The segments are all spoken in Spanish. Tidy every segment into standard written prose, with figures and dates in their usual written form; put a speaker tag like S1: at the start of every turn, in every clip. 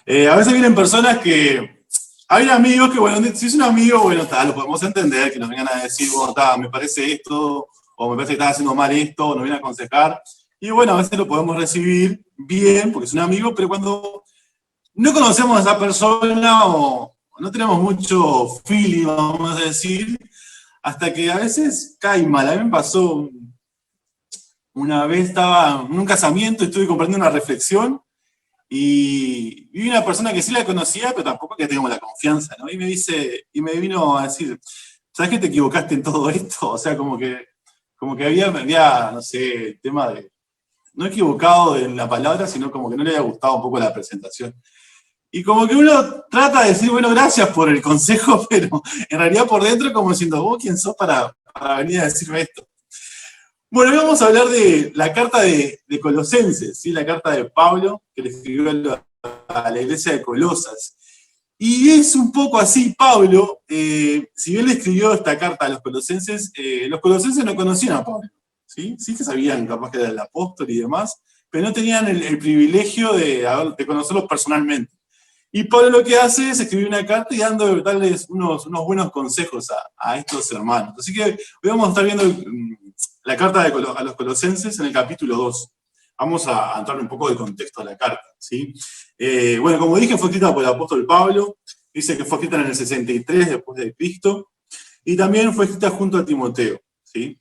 S1: A veces vienen personas que, hay amigos que, bueno, si es un amigo, bueno, lo podemos entender, que nos vengan a decir, bueno, me parece esto, o me parece que estás haciendo mal esto, o nos vienen a aconsejar, y bueno, a veces lo podemos recibir bien, porque es un amigo, pero cuando no conocemos a esa persona, o no tenemos mucho feeling, vamos a decir, hasta que a veces cae mal. A mí me pasó, una vez estaba en un casamiento, estuve compartiendo una reflexión, y vi una persona que sí la conocía, pero tampoco que tengo la confianza, ¿no? Y me dice, y me vino a decir, ¿sabes que te equivocaste en todo esto? O sea, como que había, no sé, el tema de, no equivocado en la palabra, sino como que no le había gustado un poco la presentación. Y como que uno trata de decir, bueno, gracias por el consejo, pero en realidad por dentro como diciendo, ¿vos quién sos para venir a decirme esto? Bueno, hoy vamos a hablar de la carta de Colosenses, ¿sí? La carta de Pablo, que le escribió a la iglesia de Colosas. Y es un poco así, Pablo, si bien le escribió esta carta a los colosenses no conocían a Pablo, ¿sí? Sí que sabían capaz que era el apóstol y demás, pero no tenían el privilegio de conocerlos personalmente. Y Pablo lo que hace es escribir una carta y darles unos buenos consejos a estos hermanos. Así que hoy vamos a estar viendo la carta a los colosenses en el capítulo 2. Vamos a entrar un poco de contexto a la carta, ¿sí? Bueno, como dije, fue escrita por el apóstol Pablo, dice que fue escrita en el 63 después de Cristo, y también fue escrita junto a Timoteo, ¿sí?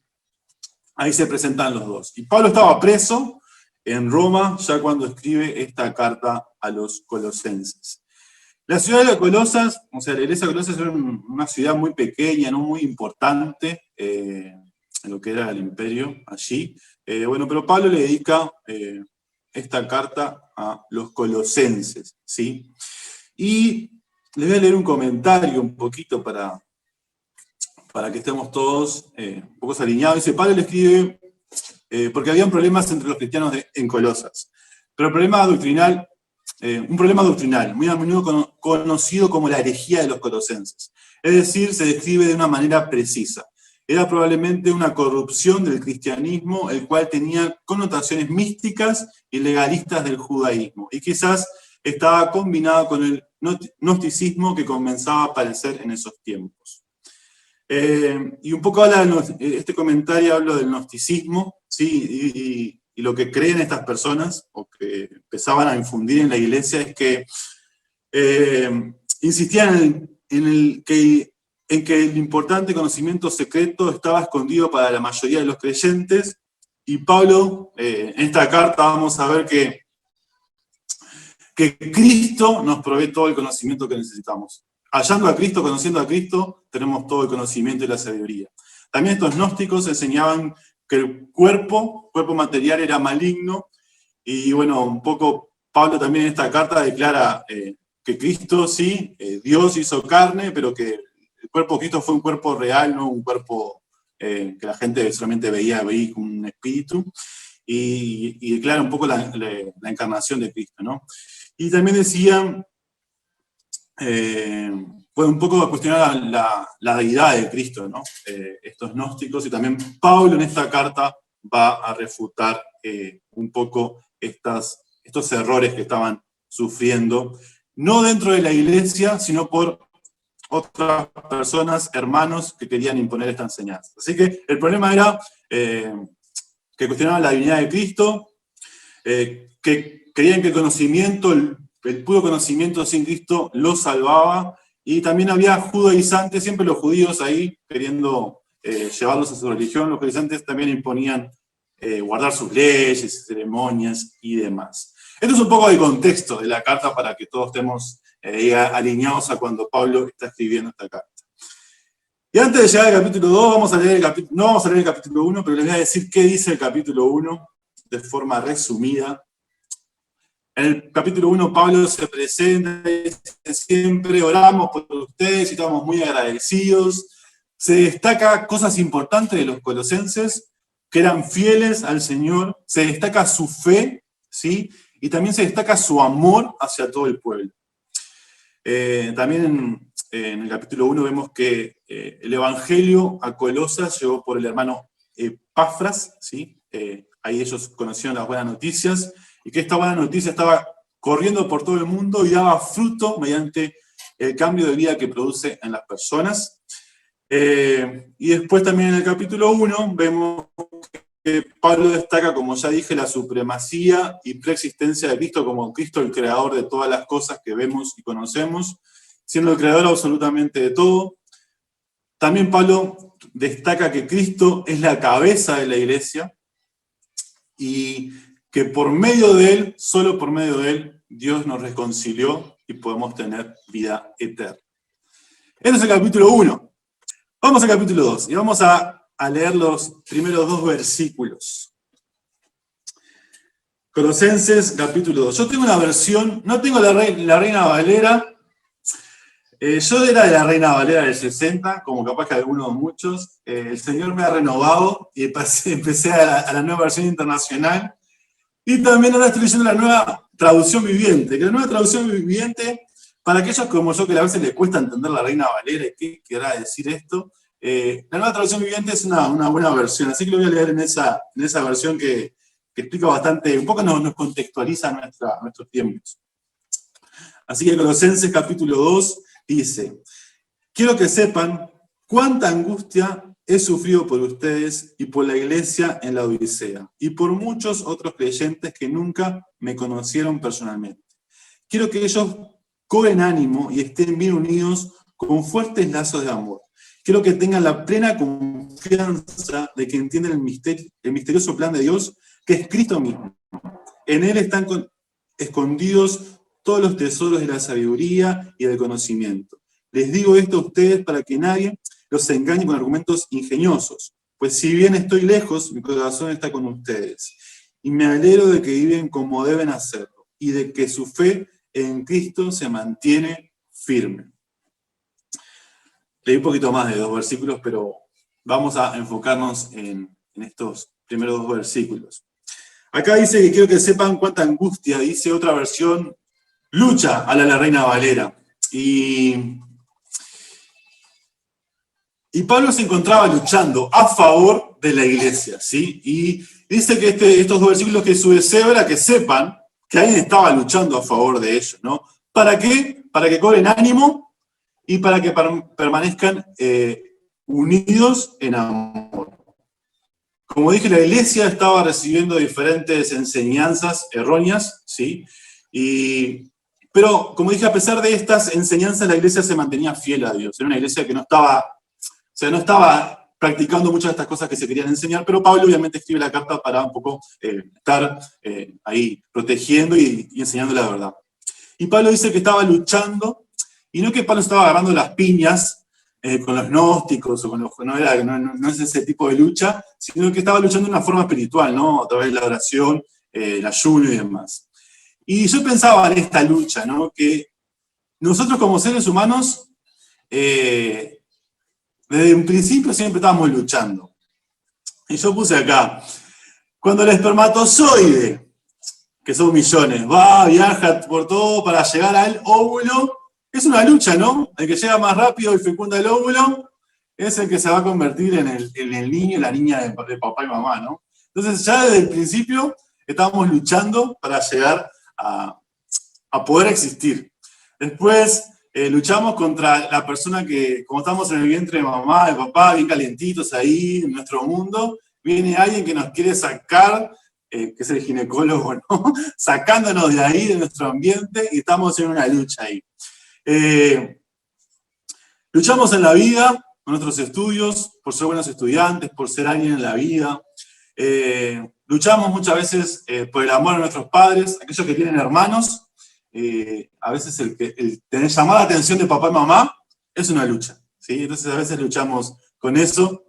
S1: Ahí se presentan los dos. Y Pablo estaba preso en Roma ya cuando escribe esta carta a los colosenses. La ciudad de Colosas, o sea, la iglesia de Colosas era una ciudad muy pequeña, no muy importante, en lo que era el imperio allí. Bueno, pero Pablo le dedica esta carta a los colosenses, ¿sí? Y les voy a leer un comentario un poquito para que estemos todos un poco alineados. Dice, Pablo le escribe porque habían problemas entre los cristianos en Colosas. Pero el problema doctrinal, un problema doctrinal, muy a menudo conocido como la herejía de los colosenses. Es decir, se describe de una manera precisa. Era probablemente una corrupción del cristianismo, el cual tenía connotaciones místicas y legalistas del judaísmo, y quizás estaba combinado con el gnosticismo que comenzaba a aparecer en esos tiempos. Y un poco este comentario habla del gnosticismo, ¿sí? Y lo que creen estas personas, o que empezaban a infundir en la iglesia, es que insistían en que el importante conocimiento secreto estaba escondido para la mayoría de los creyentes, y Pablo, en esta carta vamos a ver que Cristo nos provee todo el conocimiento que necesitamos. Hallando a Cristo, conociendo a Cristo, tenemos todo el conocimiento y la sabiduría. También estos gnósticos enseñaban que el cuerpo material era maligno, y bueno, un poco Pablo también en esta carta declara que Cristo, sí, Dios hizo carne, pero que el cuerpo de Cristo fue un cuerpo real, no un cuerpo que la gente solamente veía como un espíritu, y declara un poco la encarnación de Cristo, ¿no? Y también decían, fue un poco a cuestionar la deidad de Cristo, ¿no? Estos gnósticos, y también Pablo en esta carta va a refutar un poco estos errores que estaban sufriendo, no dentro de la iglesia, sino por otras personas, hermanos, que querían imponer esta enseñanza. Así que el problema era que cuestionaban la divinidad de Cristo, que creían que el puro conocimiento sin Cristo los salvaba, y también había judaizantes, siempre los judíos ahí queriendo llevarlos a su religión. Los judaizantes también imponían guardar sus leyes, ceremonias y demás. Esto es un poco de contexto de la carta para que todos estemos alineados a cuando Pablo está escribiendo esta carta. Y antes de llegar al capítulo 2, no vamos a leer el capítulo 1, pero les voy a decir qué dice el capítulo 1 de forma resumida. En el capítulo 1 Pablo se presenta y dice: siempre oramos por ustedes y estamos muy agradecidos. Se destaca cosas importantes de los colosenses, que eran fieles al Señor. Se destaca su fe, ¿sí? Y también se destaca su amor hacia todo el pueblo. También en el capítulo 1 vemos que el evangelio a Colosas llegó por el hermano Epafras, ¿sí? Ahí ellos conocieron las buenas noticias, y que esta buena noticia estaba corriendo por todo el mundo y daba fruto mediante el cambio de vida que produce en las personas. Y después también en el capítulo 1 vemos que Pablo destaca, como ya dije, la supremacía y preexistencia de Cristo como Cristo el creador de todas las cosas que vemos y conocemos, siendo el creador absolutamente de todo. También Pablo destaca que Cristo es la cabeza de la iglesia y que por medio de él, solo por medio de él, Dios nos reconcilió y podemos tener vida eterna. Este es el capítulo 1. Vamos al capítulo 2 y vamos a leer los primeros 2 versículos. Colosenses, capítulo 2. Yo tengo una versión, no tengo la Reina Valera. Yo era de la Reina Valera del 60, como capaz que algunos muchos. El Señor me ha renovado y empecé a la nueva versión internacional. Y también ahora estoy leyendo la nueva traducción viviente. Que la nueva traducción viviente, para aquellos como yo que a veces les cuesta entender la Reina Valera y qué querrá decir esto, la nueva traducción viviente es una buena versión. Así que lo voy a leer en esa versión que explica bastante, un poco nos contextualiza nuestros tiempos. Así que Colosenses capítulo 2 dice: quiero que sepan cuánta angustia he sufrido por ustedes y por la iglesia en la Odisea, y por muchos otros creyentes que nunca me conocieron personalmente. Quiero que ellos cobren ánimo y estén bien unidos con fuertes lazos de amor. Quiero que tengan la plena confianza de que entienden el misterioso plan de Dios, que es Cristo mismo. En él están escondidos todos los tesoros de la sabiduría y del conocimiento. Les digo esto a ustedes para que nadie los engañe con argumentos ingeniosos, pues si bien estoy lejos, mi corazón está con ustedes. Y me alegro de que viven como deben hacerlo, y de que su fe en Cristo se mantiene firme. Leí un poquito más de 2 versículos, pero vamos a enfocarnos en estos primeros 2 versículos. Acá dice que quiero que sepan cuánta angustia, dice otra versión, lucha a la Reina Valera. Y Pablo se encontraba luchando a favor de la iglesia, ¿sí? Y dice que estos 2 versículos, que su deseo era que sepan que alguien estaba luchando a favor de ellos, ¿no? ¿Para qué? Para que cobren ánimo y para que permanezcan unidos en amor. Como dije, la iglesia estaba recibiendo diferentes enseñanzas erróneas, ¿sí? Pero, como dije, a pesar de estas enseñanzas, la iglesia se mantenía fiel a Dios. Era una iglesia que no estaba practicando muchas de estas cosas que se querían enseñar, pero Pablo obviamente escribe la carta para un poco estar ahí protegiendo y enseñando la verdad. Y Pablo dice que estaba luchando, y no que Pablo estaba agarrando las piñas con los gnósticos, o con los, no es ese tipo de lucha, sino que estaba luchando de una forma espiritual, ¿no? A través de la oración, el ayuno y demás. Y yo pensaba en esta lucha, ¿no? Que nosotros como seres humanos, desde un principio siempre estábamos luchando. Y yo puse acá, cuando el espermatozoide, que son millones, viaja por todo para llegar al óvulo, es una lucha, ¿no? El que llega más rápido y fecunda el óvulo es el que se va a convertir en el niño, la niña de papá y mamá, ¿no? Entonces ya desde el principio estábamos luchando para llegar a poder existir. Después luchamos contra la persona que, como estamos en el vientre de mamá, de papá, bien calientitos ahí en nuestro mundo, viene alguien que nos quiere sacar, que es el ginecólogo, ¿no? Sacándonos de ahí, de nuestro ambiente, y estamos en una lucha ahí. Luchamos en la vida, con nuestros estudios, por ser buenos estudiantes, por ser alguien en la vida. Luchamos muchas veces por el amor a nuestros padres, aquellos que tienen hermanos. A veces el tener llamada la atención de papá y mamá es una lucha, ¿sí? Entonces a veces luchamos con eso.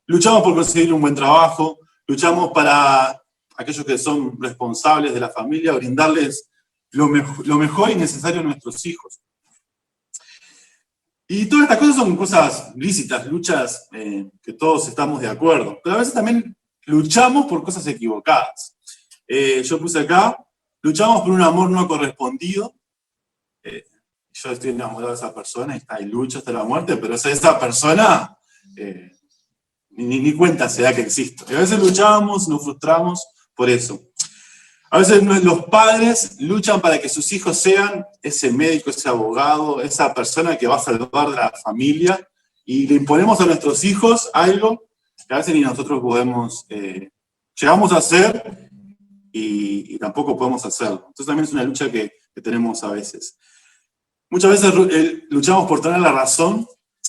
S1: Luchamos por conseguir un buen trabajo, luchamos para aquellos que son responsables de la familia, brindarles lo mejor y necesario a nuestros hijos. Y todas estas cosas son cosas lícitas, luchas que todos estamos de acuerdo, pero a veces también luchamos por cosas equivocadas. Yo puse acá, luchamos por un amor no correspondido. Yo estoy enamorado de esa persona, y lucho hasta la muerte, pero esa persona ni cuenta se da que existo. Y a veces luchamos, nos frustramos por eso. A veces los padres luchan para que sus hijos sean ese médico, ese abogado, esa persona que va a salvar de la familia, y le imponemos a nuestros hijos algo que a veces ni nosotros podemos, llegamos a hacer y tampoco podemos hacerlo. Entonces también es una lucha que tenemos a veces. Muchas veces luchamos por tener la razón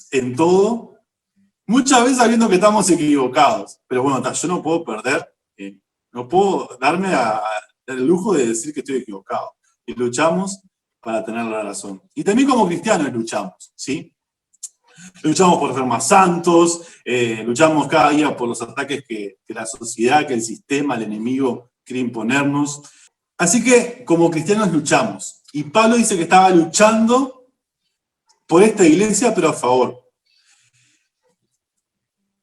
S1: en todo, muchas veces sabiendo que estamos equivocados, pero bueno, yo no puedo perder, no puedo darme el lujo de decir que estoy equivocado. Y luchamos para tener la razón. Y también como cristianos luchamos, ¿sí? Luchamos por ser más santos, luchamos cada día por los ataques que la sociedad, que el sistema, el enemigo quiere imponernos. Así que como cristianos luchamos. Y Pablo dice que estaba luchando por esta iglesia, pero a favor.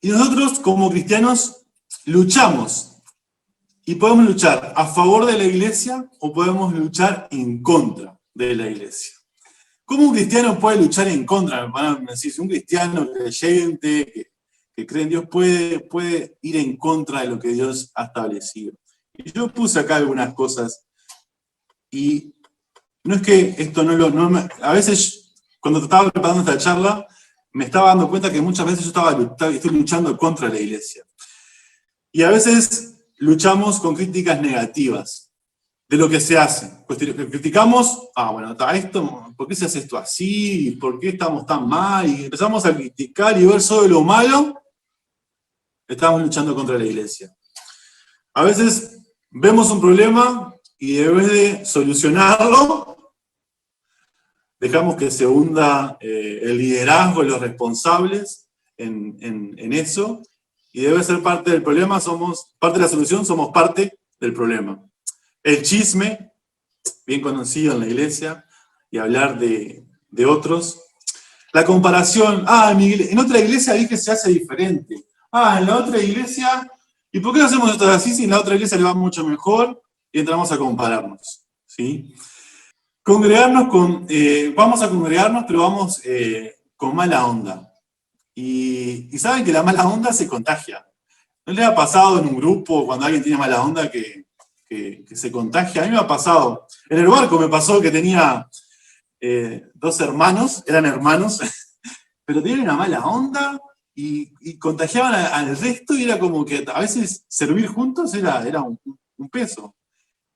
S1: Y nosotros como cristianos luchamos. Y podemos luchar a favor de la iglesia o podemos luchar en contra de la iglesia. ¿Cómo un cristiano puede luchar en contra? Van a decir, un cristiano creyente, que cree en Dios, puede ir en contra de lo que Dios ha establecido. Y yo puse acá algunas cosas. Y no es que esto a veces, cuando estaba preparando esta charla, me estaba dando cuenta que muchas veces yo estoy luchando contra la iglesia. Y a veces luchamos con críticas negativas de lo que se hace. Pues criticamos, bueno, esto, ¿por qué se hace esto así? ¿Por qué estamos tan mal? Y empezamos a criticar y ver solo lo malo. Estamos luchando contra la iglesia. A veces vemos un problema y en vez de solucionarlo, dejamos que se hunda el liderazgo, los responsables en eso, y debe ser parte del problema, somos parte de la solución, somos parte del problema. El chisme, bien conocido en la iglesia, y hablar de otros. La comparación, en otra iglesia vi que se hace diferente. En la otra iglesia, ¿y por qué no hacemos esto así si en la otra iglesia le va mucho mejor? Y entramos a compararnos, ¿sí? Vamos a congregarnos, pero vamos con mala onda. Y saben que la mala onda se contagia. ¿No les ha pasado en un grupo cuando alguien tiene mala onda que se contagia? A mí me ha pasado. En el barco me pasó que tenía 2 hermanos, eran hermanos, pero tenían una mala onda y contagiaban al resto, y era como que a veces servir juntos era un peso.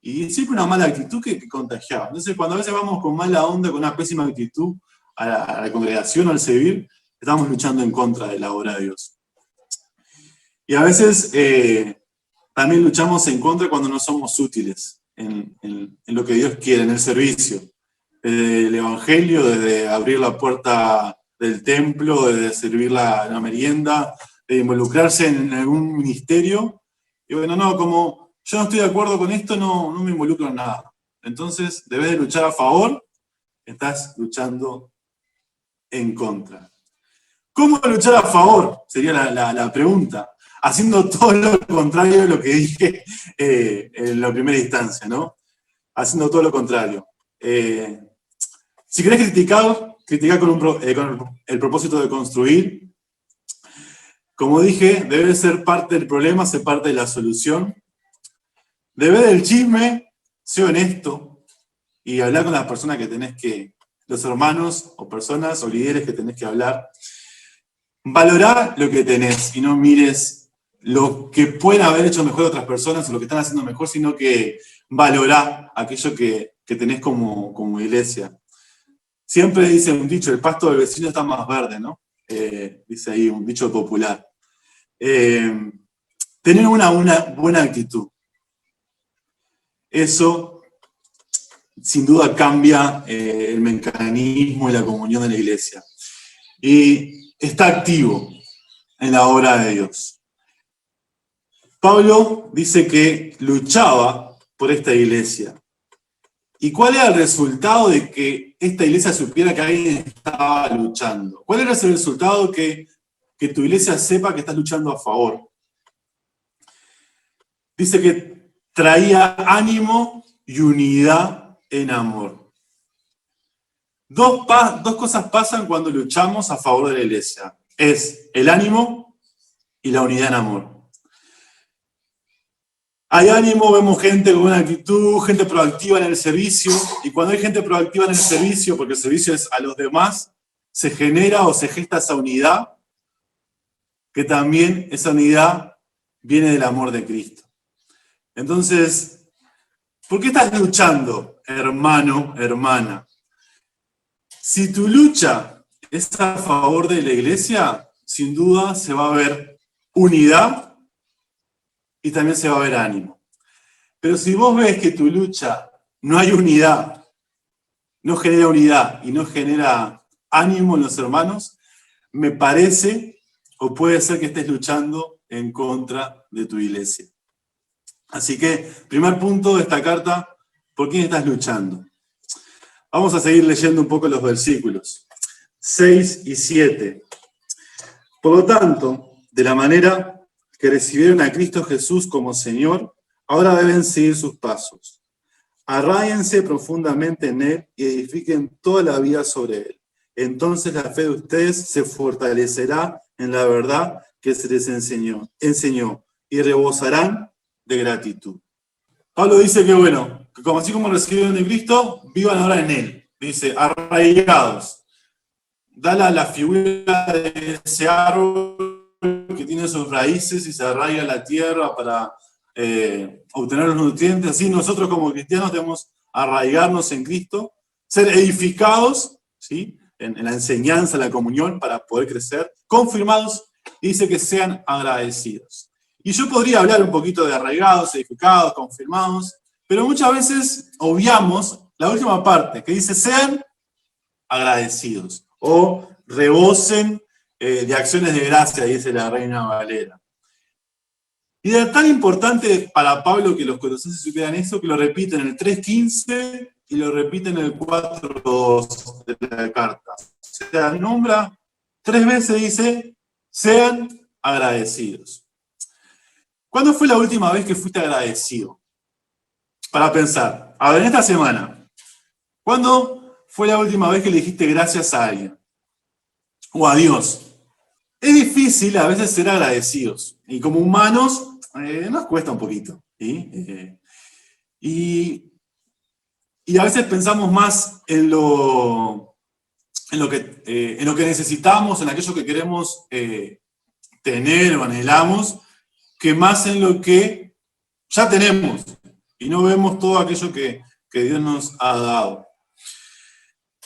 S1: Y siempre una mala actitud que contagiaba. Entonces, cuando a veces vamos con mala onda, con una pésima actitud a la congregación o al servir, estamos luchando en contra de la obra de Dios. Y a veces también luchamos en contra cuando no somos útiles en lo que Dios quiere, en el servicio. Desde el Evangelio, desde abrir la puerta del templo, desde servir la merienda, de involucrarse en algún ministerio. Y bueno, como yo no estoy de acuerdo con esto, no me involucro en nada. Entonces, debes de luchar a favor, estás luchando en contra. ¿Cómo luchar a favor? Sería la pregunta. Haciendo todo lo contrario de lo que dije en la primera instancia, ¿no? Haciendo todo lo contrario. Si querés criticar con el propósito de construir. Como dije, debe ser parte del problema, ser parte de la solución. Debe del chisme, ser honesto y hablar con las personas que tenés los hermanos o personas o líderes que tenés que hablar. Valorar lo que tenés y no mires lo que pueden haber hecho mejor otras personas o lo que están haciendo mejor, sino que valorar aquello que tenés como iglesia. Siempre dice un dicho, el pasto del vecino está más verde, ¿no? Dice ahí un dicho popular. Tener una buena actitud. Eso, sin duda, cambia el mecanismo y la comunión de la iglesia. Y está activo en la obra de Dios. Pablo dice que luchaba por esta iglesia. ¿Y cuál era el resultado de que esta iglesia supiera que alguien estaba luchando? ¿Cuál era ese resultado que tu iglesia sepa que estás luchando a favor? Dice que traía ánimo y unidad en amor. Dos cosas pasan cuando luchamos a favor de la iglesia. Es el ánimo y la unidad en amor. Hay ánimo, vemos gente con una actitud, gente proactiva en el servicio, y cuando hay gente proactiva en el servicio, porque el servicio es a los demás, se genera o se gesta esa unidad, que también esa unidad viene del amor de Cristo. Entonces, ¿por qué estás luchando, hermano, hermana? Si tu lucha es a favor de la iglesia, sin duda se va a ver unidad y también se va a ver ánimo. Pero si vos ves que tu lucha no hay unidad, no genera unidad y no genera ánimo en los hermanos, me parece, o puede ser que estés luchando en contra de tu iglesia. Así que, primer punto de esta carta, ¿por quién estás luchando? Vamos a seguir leyendo un poco los versículos 6 y 7. Por lo tanto, de la manera que recibieron a Cristo Jesús como Señor, ahora deben seguir sus pasos. Arráiganse profundamente en Él y edifiquen toda la vida sobre Él. Entonces la fe de ustedes se fortalecerá en la verdad que se les enseñó y rebosarán de gratitud. Pablo dice que bueno, que como así como recibieron de Cristo, vivan ahora en Él. Dice, arraigados. Da la figura de ese árbol que tiene sus raíces y se arraiga a la tierra para obtener los nutrientes. Así nosotros como cristianos debemos arraigarnos en Cristo, ser edificados, ¿sí?, en la enseñanza, en la comunión, para poder crecer, confirmados, y dice que sean agradecidos. Y yo podría hablar un poquito de arraigados, edificados, confirmados, pero muchas veces obviamos la última parte, que dice sean agradecidos, o rebosen de acciones de gracia, dice la Reina Valera. Y era tan importante para Pablo que los colosenses supieran eso, que lo repiten en el 3.15 y lo repiten en el 4.2 de la carta. O sea, nombra 3 veces, dice, sean agradecidos. ¿Cuándo fue la última vez que fuiste agradecido? Para pensar, a ver, en esta semana, ¿cuándo fue la última vez que le dijiste gracias a alguien? O a Dios. Es difícil a veces ser agradecidos. Y como humanos, nos cuesta un poquito. ¿Sí? Y a veces pensamos más en lo que necesitamos, en aquello que queremos tener o anhelamos, que más en lo que ya tenemos. Y no vemos todo aquello que Dios nos ha dado.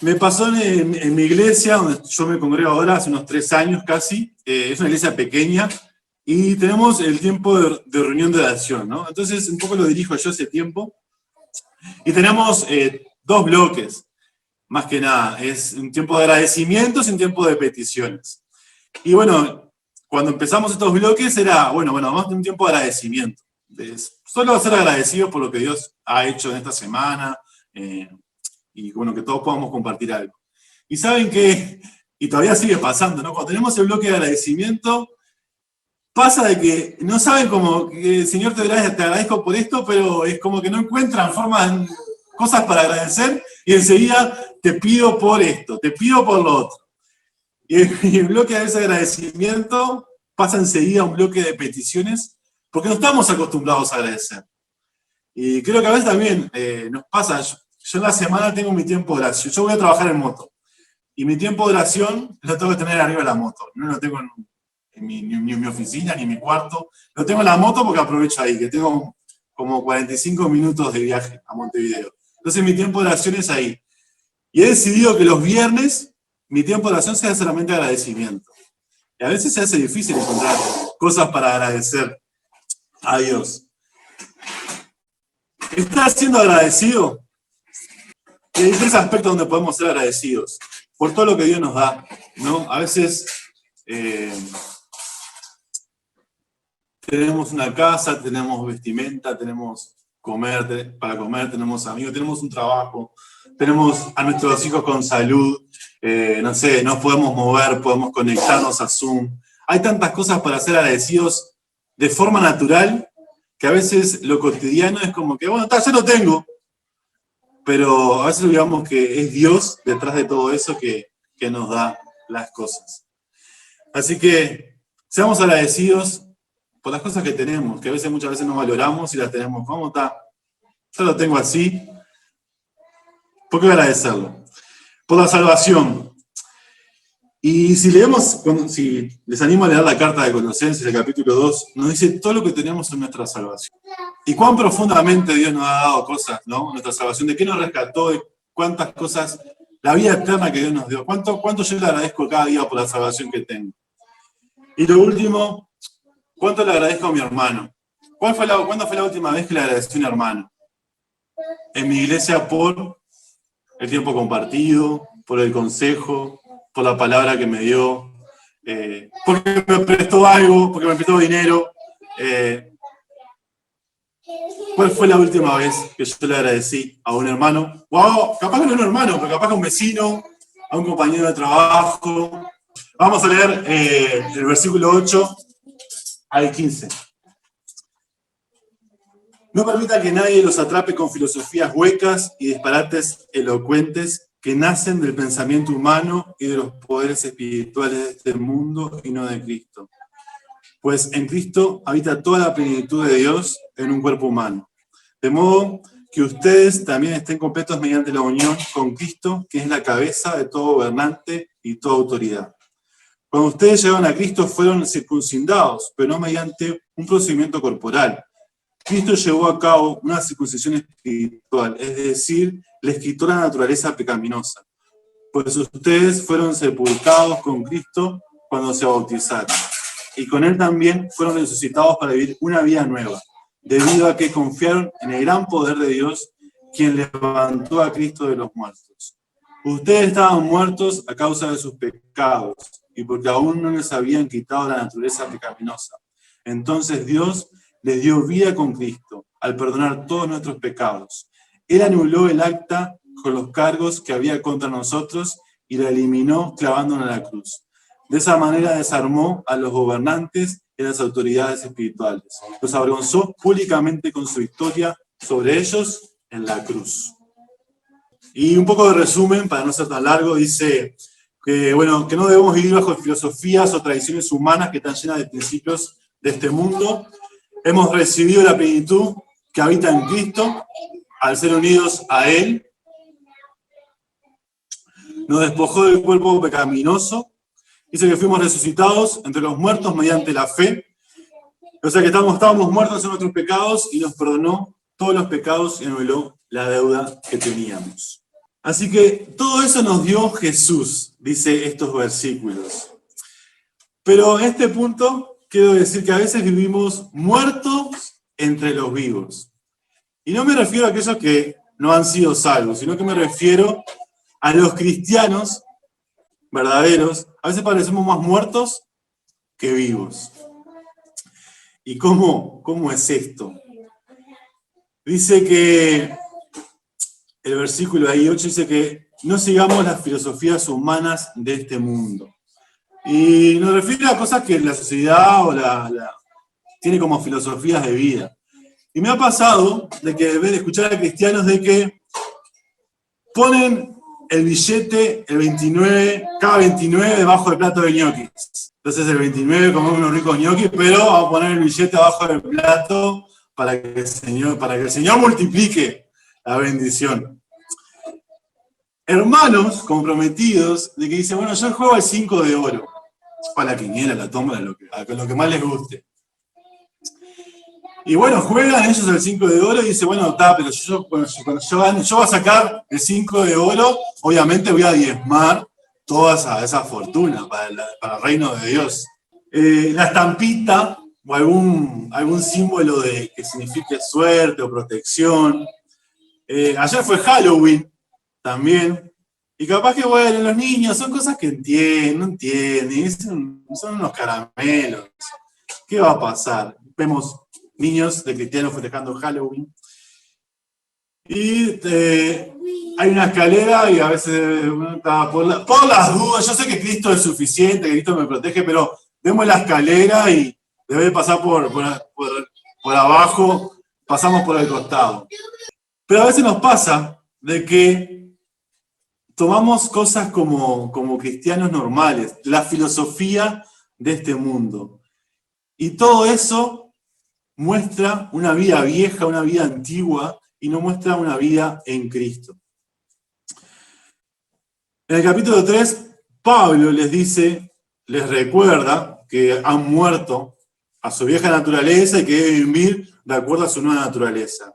S1: Me pasó en mi iglesia, donde yo me congrego ahora, hace unos 3 años casi. Es una iglesia pequeña y tenemos el tiempo de reunión de oración, ¿no? Entonces, un poco lo dirijo yo ese tiempo. Y tenemos 2 bloques, más que nada. Es un tiempo de agradecimientos y un tiempo de peticiones. Y bueno, cuando empezamos estos bloques era, bueno, vamos a tener un tiempo de agradecimiento. Solo ser agradecidos por lo que Dios ha hecho en esta semana, y bueno, que todos podamos compartir algo. Y saben que, y todavía sigue pasando, ¿no? Cuando tenemos el bloque de agradecimiento, pasa de que no saben cómo, Señor, te agradezco por esto, pero es como que no encuentran formas, cosas para agradecer, y enseguida te pido por esto, te pido por lo otro. Y el bloque de ese agradecimiento pasa enseguida a un bloque de peticiones, porque no estamos acostumbrados a agradecer. Y creo que a veces también nos pasa. Yo en la semana tengo mi tiempo de oración. Yo voy a trabajar en moto. Y mi tiempo de oración lo tengo que tener arriba de la moto. No lo tengo ni en mi oficina, ni en mi cuarto. Lo tengo en la moto porque aprovecho ahí, que tengo como 45 minutos de viaje a Montevideo. Entonces mi tiempo de oración es ahí. Y he decidido que los viernes mi tiempo de oración sea solamente agradecimiento. Y a veces se hace difícil encontrar cosas para agradecer a Dios. ¿Estás siendo agradecido? Y hay 3 aspectos donde podemos ser agradecidos por todo lo que Dios nos da, ¿no? A veces tenemos una casa, tenemos vestimenta, tenemos para comer, tenemos amigos, tenemos un trabajo, tenemos a nuestros hijos con salud, no sé, nos podemos mover, podemos conectarnos a Zoom. Hay tantas cosas para ser agradecidos de forma natural que a veces lo cotidiano es como que, bueno, ya lo tengo. Pero a veces olvidamos que es Dios detrás de todo eso que nos da las cosas. Así que seamos agradecidos por las cosas que tenemos, que a veces, muchas veces no valoramos y las tenemos. ¿Cómo está? Yo lo tengo así. ¿Por qué agradecerlo? Por la salvación. Y si leemos, si les animo a leer la carta de Colosenses, el capítulo 2, nos dice todo lo que tenemos en nuestra salvación. Y cuán profundamente Dios nos ha dado cosas, ¿no? Nuestra salvación, de qué nos rescató, de cuántas cosas, la vida eterna que Dios nos dio. ¿Cuánto yo le agradezco cada día por la salvación que tengo? Y lo último, ¿cuánto le agradezco a mi hermano? ¿Cuándo fue la última vez que le agradecí a un hermano? En mi iglesia por el tiempo compartido, por el consejo, por la palabra que me dio, porque me prestó algo, porque me prestó dinero. ¿Cuál fue la última vez que yo le agradecí a un hermano? Wow, capaz que no a un hermano, pero capaz que a un vecino, a un compañero de trabajo. Vamos a leer el versículo 8 al 15. No permita que nadie los atrape con filosofías huecas y disparates elocuentes que nacen del pensamiento humano y de los poderes espirituales de este mundo y no de Cristo. Pues en Cristo habita toda la plenitud de Dios en un cuerpo humano. De modo que ustedes también estén completos mediante la unión con Cristo, que es la cabeza de todo gobernante y toda autoridad. Cuando ustedes llegaron a Cristo fueron circuncidados, pero no mediante un procedimiento corporal. Cristo llevó a cabo una circuncisión espiritual, es decir, les quitó la naturaleza pecaminosa. Pues ustedes fueron sepultados con Cristo cuando se bautizaron. Y con Él también fueron resucitados para vivir una vida nueva, debido a que confiaron en el gran poder de Dios, quien levantó a Cristo de los muertos. Ustedes estaban muertos a causa de sus pecados, y porque aún no les habían quitado la naturaleza pecaminosa. Entonces Dios les dio vida con Cristo, al perdonar todos nuestros pecados. Él anuló el acta con los cargos que había contra nosotros y la eliminó clavándola en la cruz. De esa manera desarmó a los gobernantes y a las autoridades espirituales. Los avergonzó públicamente con su victoria sobre ellos en la cruz. Y un poco de resumen, para no ser tan largo, dice que, que no debemos vivir bajo filosofías o tradiciones humanas que están llenas de principios de este mundo. Hemos recibido la plenitud que habita en Cristo al ser unidos a Él. Nos despojó del cuerpo pecaminoso. Dice que fuimos resucitados entre los muertos mediante la fe. O sea que estábamos muertos en nuestros pecados y nos perdonó todos los pecados y anuló la deuda que teníamos. Así que todo eso nos dio Jesús, dice estos versículos. Pero en este punto quiero decir que a veces vivimos muertos entre los vivos. Y no me refiero a aquellos que no han sido salvos, sino que me refiero a los cristianos verdaderos. A veces parecemos más muertos que vivos. ¿Y cómo es esto? Dice que el versículo ahí 8 dice que no sigamos las filosofías humanas de este mundo. Y nos refiere a cosas que la sociedad tiene como filosofías de vida. Y me ha pasado de escuchar a cristianos de que ponen el billete, el 29, cada 29 debajo del plato de ñoquis. Entonces el 29 comemos unos ricos ñoquis, pero vamos a poner el billete abajo del plato para que el Señor multiplique la bendición. Hermanos comprometidos de que dicen, yo juego al 5 de oro, o a la quiniela, a la tómbola, lo que más les guste. Y juegan ellos al 5 de oro y dicen, pero cuando yo voy a sacar el 5 de oro, obviamente voy a diezmar toda esa fortuna para el reino de Dios. La estampita o algún símbolo que signifique suerte o protección. Ayer fue Halloween también. Y capaz que los niños son cosas que no entienden, son unos caramelos. ¿Qué va a pasar? Vemos niños de cristianos festejando Halloween. Y hay una escalera y a veces uno está por las dudas. Yo sé que Cristo es suficiente, que Cristo me protege, pero vemos la escalera y debe pasar por abajo, pasamos por el costado. Pero a veces nos pasa de que tomamos cosas como cristianos normales, la filosofía de este mundo. Y todo eso muestra una vida vieja, una vida antigua, y no muestra una vida en Cristo. En el capítulo 3, Pablo les recuerda que han muerto a su vieja naturaleza y que deben vivir de acuerdo a su nueva naturaleza.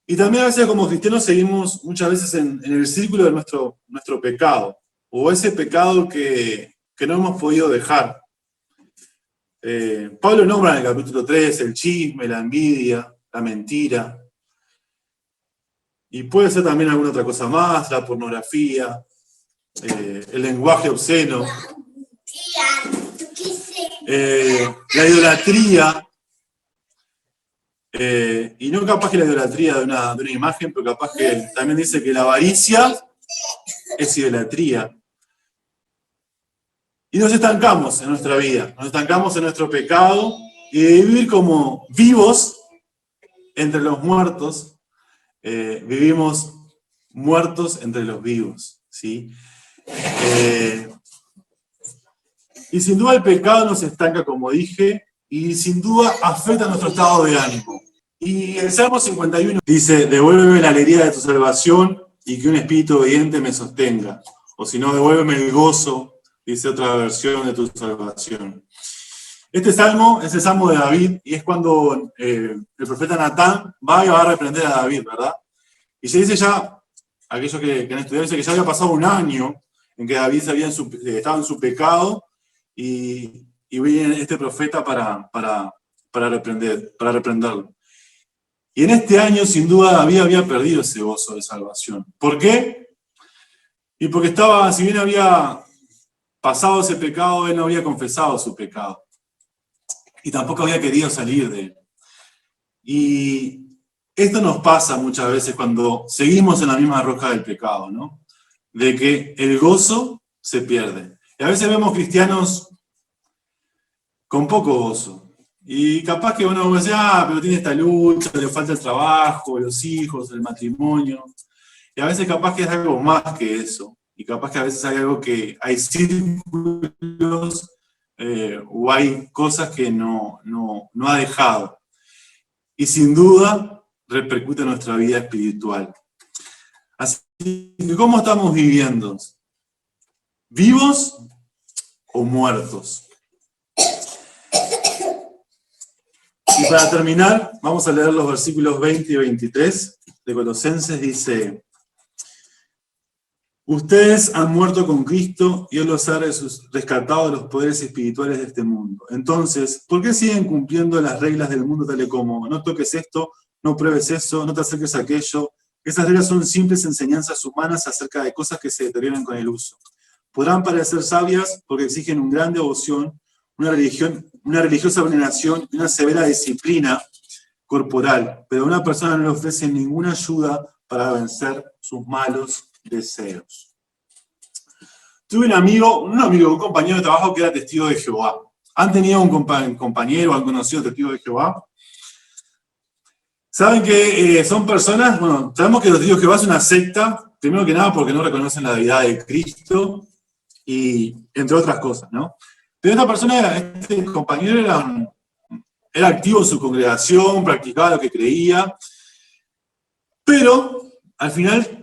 S1: Y también a veces como cristianos seguimos muchas veces en el círculo de nuestro pecado, o ese pecado que no hemos podido dejar. Pablo nombra en el capítulo 3 el chisme, la envidia, la mentira, y puede ser también alguna otra cosa más, la pornografía, el lenguaje obsceno, la idolatría, y no capaz que la idolatría de una imagen, pero capaz que también dice que la avaricia es idolatría. Y nos estancamos en nuestra vida, nos estancamos en nuestro pecado, y de vivir como vivos entre los muertos, vivimos muertos entre los vivos, ¿sí? Y sin duda el pecado nos estanca, como dije, y sin duda afecta nuestro estado de ánimo. Y el Salmo 51 dice, devuélveme la alegría de tu salvación y que un espíritu obediente me sostenga. O si no, devuélveme el gozo, dice otra versión, de tu salvación. Este salmo es el salmo de David, y es cuando el profeta Natán va y va a reprender a David, ¿verdad? Y se dice ya, aquellos que han estudiado, dice que ya había pasado un año en que David estaba en su pecado, y viene este profeta para reprenderlo. Y en este año, sin duda, David había perdido ese gozo de salvación. ¿Por qué? Y porque si bien había pasado ese pecado, él no había confesado su pecado. Y tampoco había querido salir de él. Y esto nos pasa muchas veces cuando seguimos en la misma roca del pecado, ¿no? De que el gozo se pierde. Y a veces vemos cristianos con poco gozo. Y capaz que uno dice, pero tiene esta lucha, le falta el trabajo, los hijos, el matrimonio. Y a veces capaz que es algo más que eso. Y capaz que a veces hay algo hay círculos o hay cosas que no ha dejado. Y sin duda repercute en nuestra vida espiritual. Así que, ¿cómo estamos viviendo? ¿Vivos o muertos? Y para terminar, vamos a leer los versículos 20 y 23 de Colosenses. Dice, ustedes han muerto con Cristo y Él los ha rescatado de los poderes espirituales de este mundo. Entonces, ¿por qué siguen cumpliendo las reglas del mundo tales como no toques esto, no pruebes eso, no te acerques a aquello? Esas reglas son simples enseñanzas humanas acerca de cosas que se deterioran con el uso. Podrán parecer sabias porque exigen una gran devoción, una religiosa veneración y una severa disciplina corporal, pero a una persona no le ofrecen ninguna ayuda para vencer sus malos deseos. Tuve un compañero de trabajo que era testigo de Jehová. ¿Han tenido un compañero o han conocido testigo de Jehová? Saben que son personas, sabemos que los testigos de Jehová es una secta, primero que nada porque no reconocen la deidad de Cristo, y entre otras cosas, ¿no? Pero este compañero era activo en su congregación, practicaba lo que creía, pero al final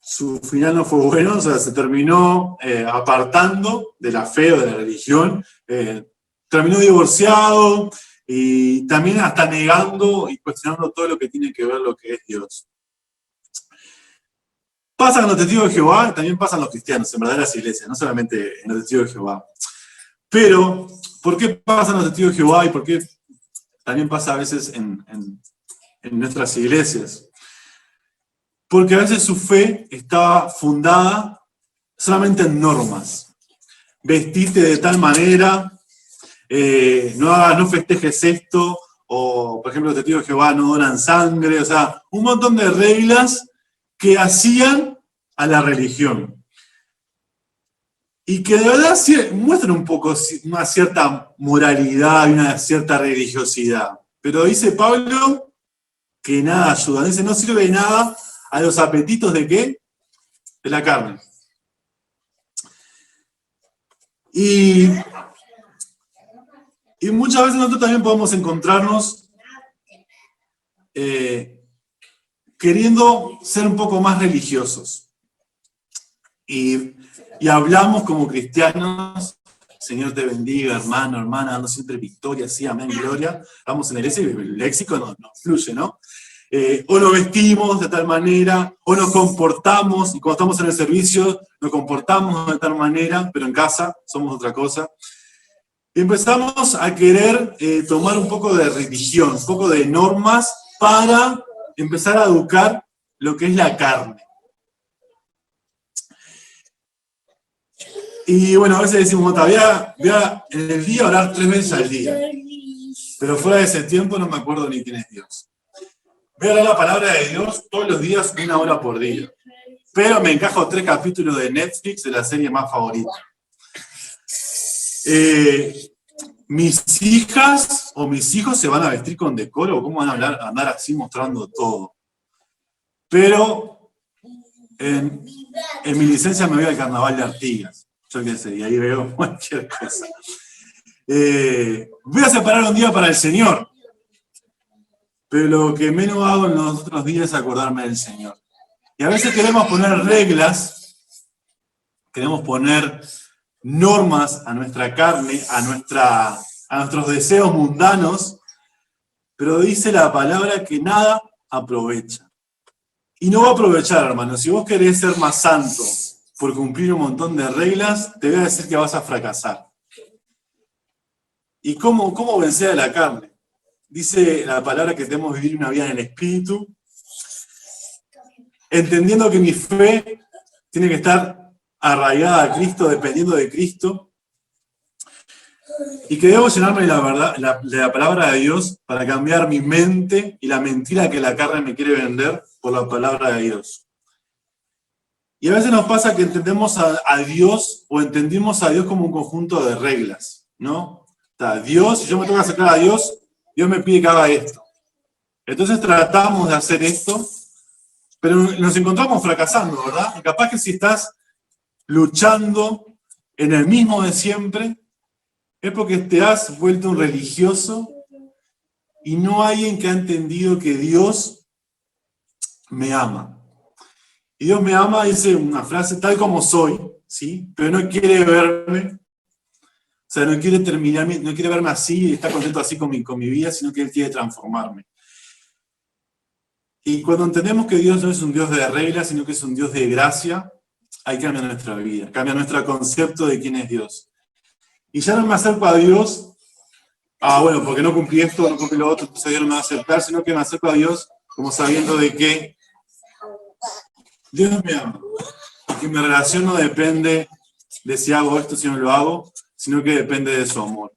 S1: su final no fue bueno, o sea, se terminó apartando de la fe o de la religión, terminó divorciado y también hasta negando y cuestionando todo lo que tiene que ver lo que es Dios. Pasan los testigos de Jehová, también pasan los cristianos en verdaderas iglesias, no solamente en los testigos de Jehová. Pero, ¿por qué pasan los testigos de Jehová y por qué también pasa a veces en nuestras iglesias? Porque a veces su fe estaba fundada solamente en normas. Vestite de tal manera, no festejes esto, o por ejemplo los testigos de Jehová no donan sangre, o sea, un montón de reglas que hacían a la religión. Y que de verdad muestran un poco una cierta moralidad y una cierta religiosidad. Pero dice Pablo que nada ayuda. Dice, no sirve de nada a los apetitos ¿de qué? De la carne. Y Y muchas veces nosotros también podemos encontrarnos queriendo ser un poco más religiosos. Y hablamos como cristianos, Señor te bendiga, hermano, hermana, dando siempre victoria, sí, amén, gloria. Vamos en el ese, el léxico nos fluye, ¿no? O nos vestimos de tal manera, o nos comportamos, y cuando estamos en el servicio, nos comportamos de tal manera, pero en casa somos otra cosa. Y empezamos a querer tomar un poco de religión, un poco de normas para empezar a educar lo que es la carne. Y bueno, a veces decimos, voy a en el día orar 3 veces al día. Pero fuera de ese tiempo no me acuerdo ni quién es Dios. Voy a leer la palabra de Dios todos los días, 1 hora por día. Pero me encajo 3 capítulos de Netflix de la serie más favorita. Mis hijas o mis hijos se van a vestir con decoro, ¿cómo van a andar así mostrando todo? Pero en mi licencia me voy al carnaval de Artigas. Yo qué sé, y ahí veo cualquier cosa. Voy a separar un día para el Señor, pero lo que menos hago en los otros días es acordarme del Señor. Y a veces queremos poner reglas, queremos poner normas a nuestra carne, a nuestros deseos mundanos, pero dice la palabra que nada aprovecha. Y no va a aprovechar, hermano. Si vos querés ser más santo por cumplir un montón de reglas, te voy a decir que vas a fracasar. ¿Y cómo vencer a la carne? Dice la palabra que debemos vivir una vida en el Espíritu, entendiendo que mi fe tiene que estar arraigada a Cristo, dependiendo de Cristo, y que debo llenarme de la verdad, de la palabra de Dios para cambiar mi mente y la mentira que la carne me quiere vender por la palabra de Dios. Y a veces nos pasa que entendemos a Dios o entendimos a Dios como un conjunto de reglas, ¿no? Está Dios, si yo me tengo que acercar a Dios, Dios me pide que haga esto. Entonces tratamos de hacer esto, pero nos encontramos fracasando, ¿verdad? Y capaz que si estás luchando en el mismo de siempre, es porque te has vuelto un religioso y no alguien que ha entendido que Dios me ama. Y Dios me ama, dice una frase, tal como soy, ¿sí? Pero no quiere verme, o sea, no quiere no quiere verme así y estar contento así con mi vida, sino que Él quiere transformarme. Y cuando entendemos que Dios no es un Dios de reglas, sino que es un Dios de gracia, ahí cambia nuestra vida, cambia nuestro concepto de quién es Dios. Y ya no me acerco a Dios, bueno, porque no cumplí esto, no cumplí lo otro, entonces Dios no me va a aceptar, sino que me acerco a Dios como sabiendo de que Dios me ama. Y que mi relación no depende de si hago esto, si no lo hago, sino que depende de su amor.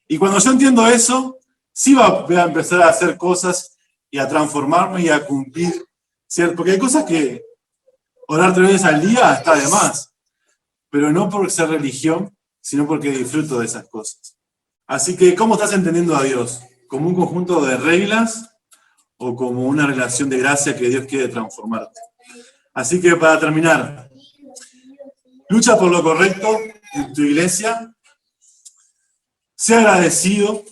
S1: Y cuando yo entiendo eso, sí voy a empezar a hacer cosas y a transformarme y a cumplir, ¿cierto? Porque hay cosas que orar 3 veces al día está de más, pero no por ser religión, sino porque disfruto de esas cosas. Así que, ¿cómo estás entendiendo a Dios? ¿Como un conjunto de reglas o como una relación de gracia que Dios quiere transformarte? Así que, para terminar, lucha por lo correcto en tu iglesia, sé agradecido,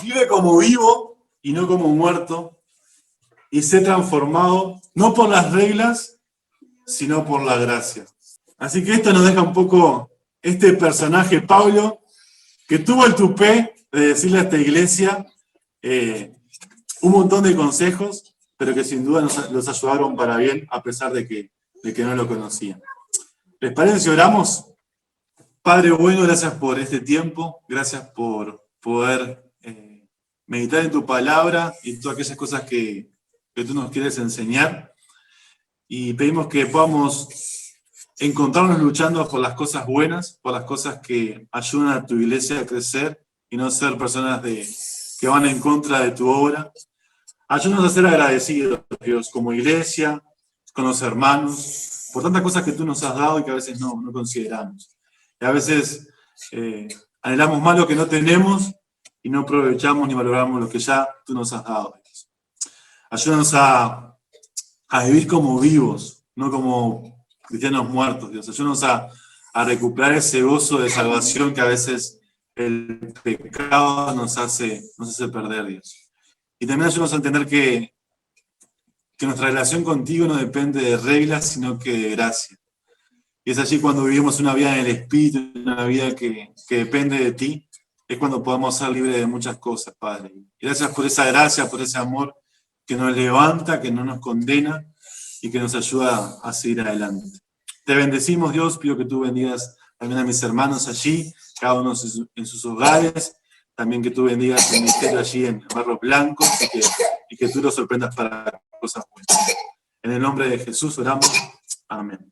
S1: vive como vivo y no como muerto, y sé transformado no por las reglas, sino por la gracia. Así que esto nos deja un poco este personaje, Pablo, que tuvo el tupé de decirle a esta iglesia un montón de consejos, pero que sin duda los ayudaron para bien, a pesar de que no lo conocían. ¿Les parece si oramos? Padre bueno, gracias por este tiempo, gracias por poder meditar en tu palabra y todas aquellas cosas que tú nos quieres enseñar. Y pedimos que podamos encontrarnos luchando por las cosas buenas, por las cosas que ayudan a tu iglesia a crecer y no ser personas que van en contra de tu obra. Ayúdanos a ser agradecidos, Dios, como iglesia, con los hermanos, por tantas cosas que tú nos has dado y que a veces no consideramos. Y a veces anhelamos más lo que no tenemos y no aprovechamos ni valoramos lo que ya tú nos has dado, Dios. Ayúdanos a vivir como vivos, no como cristianos muertos, Dios. Ayúdanos a recuperar ese gozo de salvación que a veces el pecado nos hace perder, Dios. Y también ayúdanos a entender que nuestra relación contigo no depende de reglas, sino que de gracia. Y es allí cuando vivimos una vida en el Espíritu, una vida que depende de ti, es cuando podemos ser libres de muchas cosas, Padre. Gracias por esa gracia, por ese amor que nos levanta, que no nos condena y que nos ayuda a seguir adelante. Te bendecimos, Dios, pido que tú bendigas también a mis hermanos allí, cada uno en sus hogares, también que tú bendigas el ministerio allí en Barros Blancos y que tú los sorprendas para cosas buenas. En el nombre de Jesús oramos. Amén.